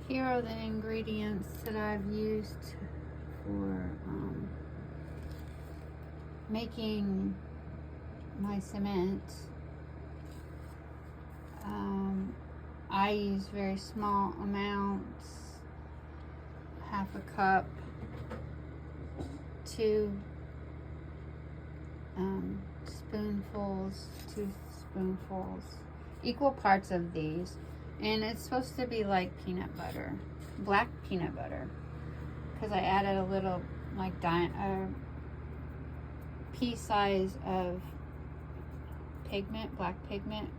Here are the ingredients that I've used for making my cement. I use very small amounts, half a cup, 2 spoonfuls, equal parts of these. And it's supposed to be like peanut butter, black peanut butter, because I added a little like pea size of pigment, black pigment,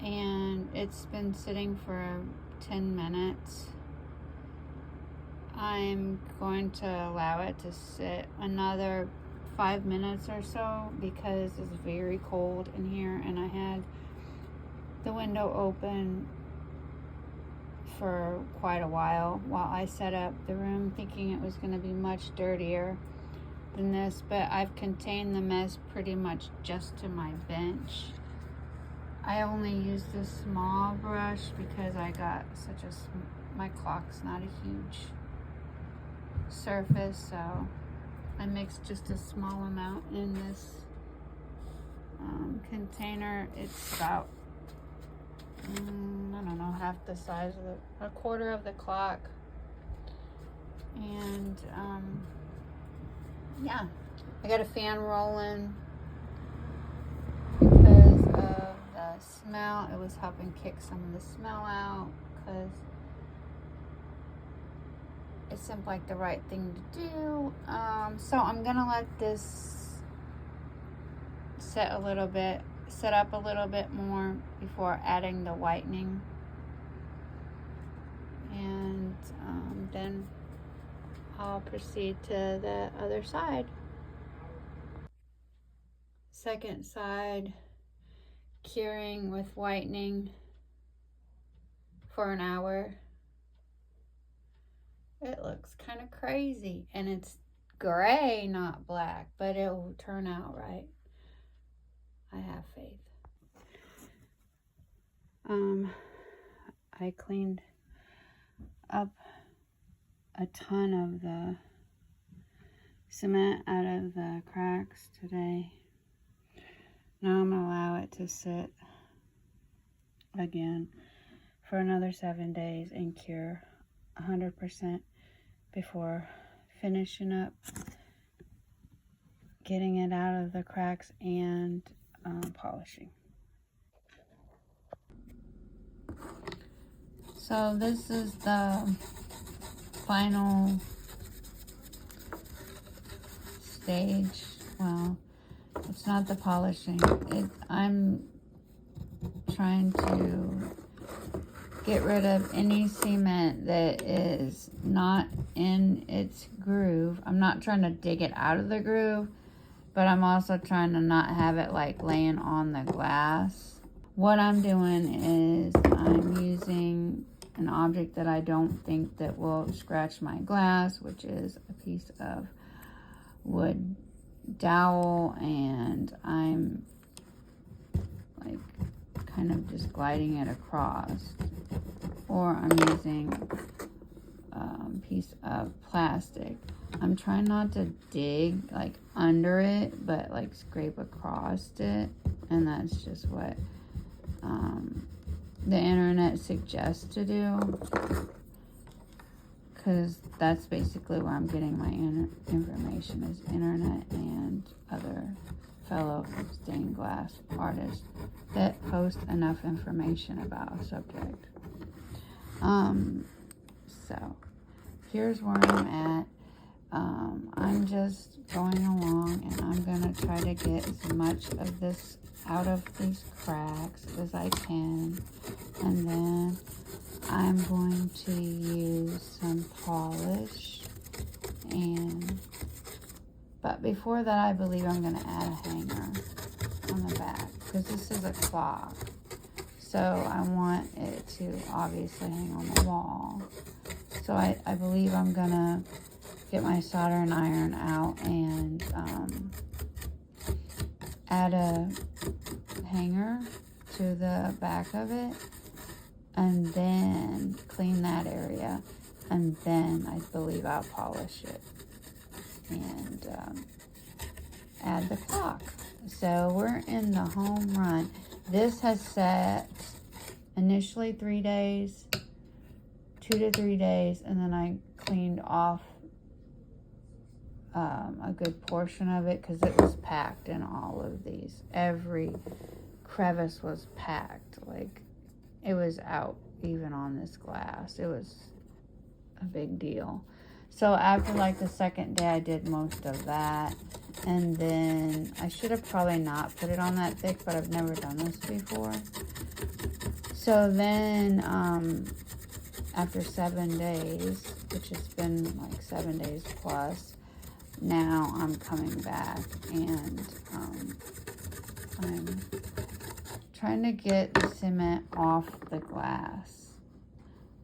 and it's been sitting for 10 minutes. I'm going to allow it to sit another 5 minutes or so because it's very cold in here, and I had the window open for quite a while I set up the room, thinking it was going to be much dirtier than this, but I've contained the mess pretty much just to my bench. I only used a small brush because I got my clock's not a huge surface, so I mixed just a small amount in this container. It's about I don't know, half the size of a quarter of the clock. And yeah, I got a fan rolling because of the smell. It was helping kick some of the smell out, because it seemed like the right thing to do. So I'm gonna let this set up a little bit more before adding the whitening, and then I'll proceed to the other side. Second side, curing with whitening for an hour. It looks kind of crazy, and it's gray, not black, but it will turn out right. I have faith. I cleaned up a ton of the cement out of the cracks today. Now I'm gonna allow it to sit again for another 7 days and cure 100% before finishing up getting it out of the cracks and polishing. So this is the final stage. Well, it's not the polishing. I'm trying to get rid of any cement that is not in its groove. I'm not trying to dig it out of the groove, but I'm also trying to not have it like laying on the glass. What I'm doing is I'm using an object that I don't think that will scratch my glass, which is a piece of wood dowel, and I'm like kind of just gliding it across, or I'm using a piece of plastic. I'm trying not to dig like under it, but like scrape across it, and that's just what the internet suggests to do, because that's basically where I'm getting my information, is internet and other fellow stained glass artists that post enough information about a subject. So here's where I'm at. I'm just going along, and I'm gonna try to get as much of this out of these cracks as I can, and then I'm going to use some polish, but before that, I believe I'm going to add a hanger on the back, because this is a clock, so I want it to obviously hang on the wall. So I believe I'm going to get my soldering iron out and add a hanger to the back of it, and then clean that area, and then I believe I'll polish it and add the clock. So we're in the home run. This has set initially 3 days, 2 to 3 days, and then I cleaned off a good portion of it because it was packed in all of these. Every crevice was packed. Like, it was out even on this glass. It was a big deal. So after like the second day, I did most of that. And then I should have probably not put it on that thick, but I've never done this before. So then after 7 days, which has been like 7 days plus, now I'm coming back and I'm trying to get the cement off the glass.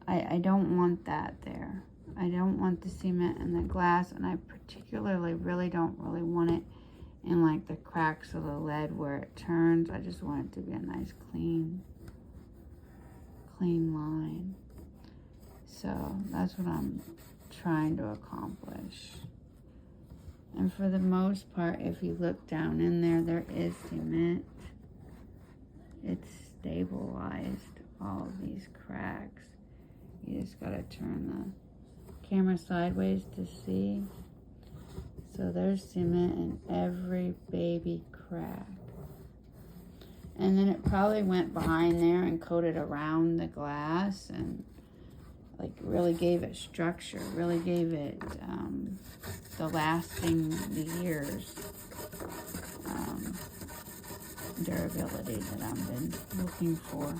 I don't want that there. I don't want the cement in the glass, and I particularly don't really want it in like the cracks of the lead where it turns. I just want it to be a nice clean line. So that's what I'm trying to accomplish. And for the most part, if you look down in there, there is cement. It's stabilized all of these cracks. You just gotta turn the camera sideways to see. So there's cement in every baby crack. And then it probably went behind there and coated around the glass and like really gave it structure, really gave it the lasting, the years durability that I've been looking for.